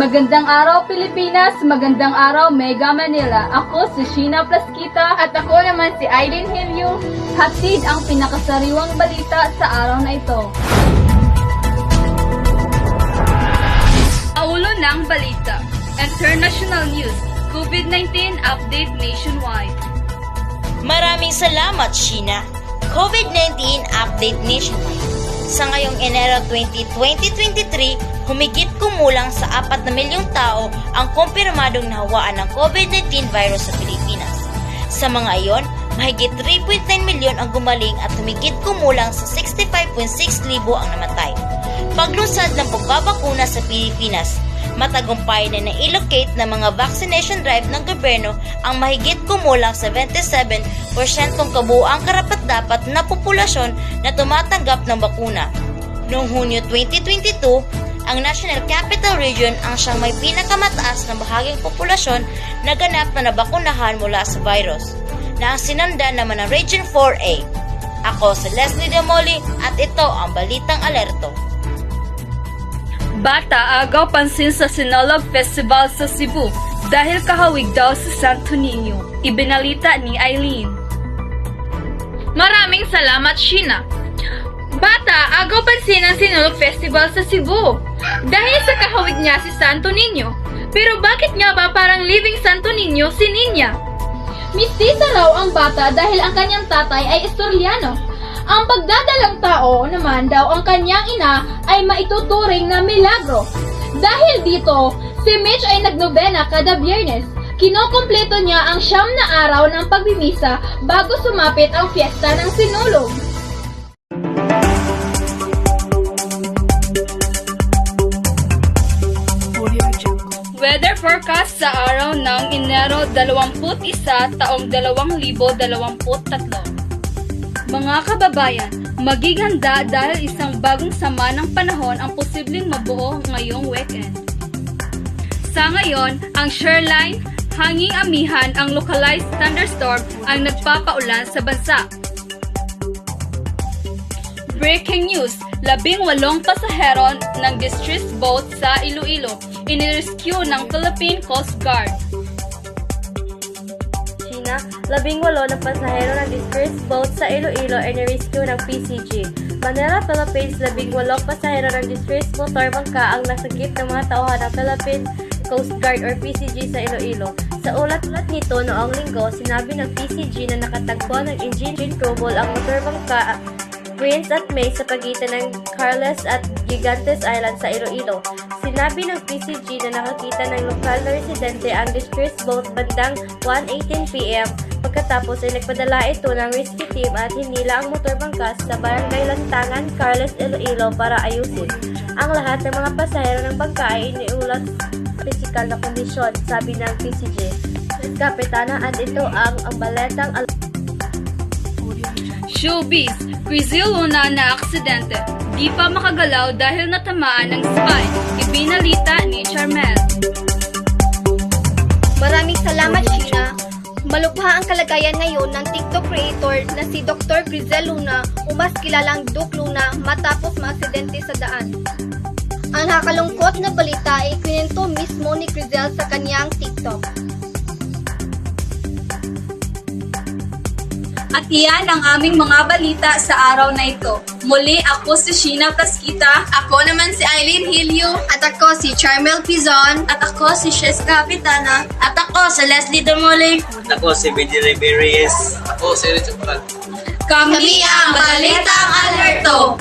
Magandang araw Pilipinas, magandang araw Mega Manila. Ako si Sheena Plasquita at ako naman si Aileen Hilio. Hatid ang pinakasariwang balita sa araw na ito. Aulo ng balita. International news. COVID-19 update nationwide. Maraming salamat, Sheena. COVID-19 update nationwide. Sa ngayong Enero 2023, humigit kumulang sa 4 na milyong tao ang kumpirmadong nahawaan ng COVID-19 virus sa Pilipinas. Sa mga iyon, mahigit 3.9 milyon ang gumaling at humigit kumulang sa 65.6 libo ang namatay. Paglusad ng pagbabakuna sa Pilipinas, matagumpay na na-allocate ng mga vaccination drive ng gobyerno ang mahigit kumulang 77% kabuuang karapat-dapat na populasyon na tumatanggap ng bakuna. Noong Hunyo 2022, ang National Capital Region ang siyang may pinakamataas na bahaging populasyon na ganap na nabakunahan mula sa virus, na ang sinundan naman ng Region 4A. Ako si Leslie Demoli at ito ang Balitang Alerto. Bata agaw pansin sa Sinulog Festival sa Cebu dahil kahawig daw sa Santo Niño. Ibinalita ni Aileen. Maraming salamat, Sheena. Bata agaw pansin ang Sinulog Festival sa Cebu dahil sa kahawig niya si Santo Niño. Pero bakit nga ba parang living Santo Niño si Niña? Mistisa raw ang bata dahil ang kanyang tatay ay Estoryano. Ang pagdadalang tao naman daw ang kanyang ina ay maituturing na milagro. Dahil dito, si Mitch ay nagnobena kada Biyernes. Kinokompleto niya ang 9 na araw ng pagbimisa bago sumapit ang fiesta ng Sinulog. Weather forecast sa araw ng Enero 21, taong 2023. Mga kababayan, magiganda dahil isang bagong sama ng panahon ang posibleng mabuo ngayong weekend. Sa ngayon, ang shoreline, hanging amihan ang localized thunderstorm ang nagpapaulan sa bansa. Breaking news, 18 pasahero ng distress boat sa Iloilo, inirescue ng Philippine Coast Guard. 18 na pasahero ng distress boat sa Iloilo ay nirescue ng PCG. Manila, Philippines, 18 pasahero ng distress motor bangka ang nasagip ng mga tauhan ng Philippine Coast Guard or PCG sa Iloilo. Sa ulat-ulat nito noong linggo, sinabi ng PCG na nakatagpo ng engine trouble ang motor bangka Prince at May sa pagitan ng Carles at Gigantes Island sa Iloilo. Sinabi ng PCG na nakakita ng lokal na residente ang distress boat bandang 1:18 p.m. Pagkatapos ay nagpadala ito ng rescue team at hinila ang motor bangka sa barangay Lantangan, Carles, Iloilo para ayusin. Ang lahat ng mga pasahero ng bangka ay iniulat pisikal na kondisyon, sabi ng PCG. Kapitana at ito ang baletang Showbiz, Crizzy Luna na aksidente. Di pa makagalaw dahil natamaan ng spine. Ibinalita ni Charmel. Maraming salamat, Sheena. Malubha ang kalagayan ngayon ng TikTok creator na si Dr. Crizzy Luna o mas kilalang Duke Luna matapos maaksidente sa daan. Ang nakakalungkot na balita ay kwento mismo ni Crizzy sa kanyang TikTok. At iyan ang aming mga balita sa araw na ito. Muli ako si Sheena Plasquita. Ako naman si Aileen Hilio. At ako si Charmel Pizon. At ako si Shes Capitana. At ako si Leslie Demoli. Ako si Benji Reyes. Ako si Richard Pratt. Kami ang Balitang Alerto.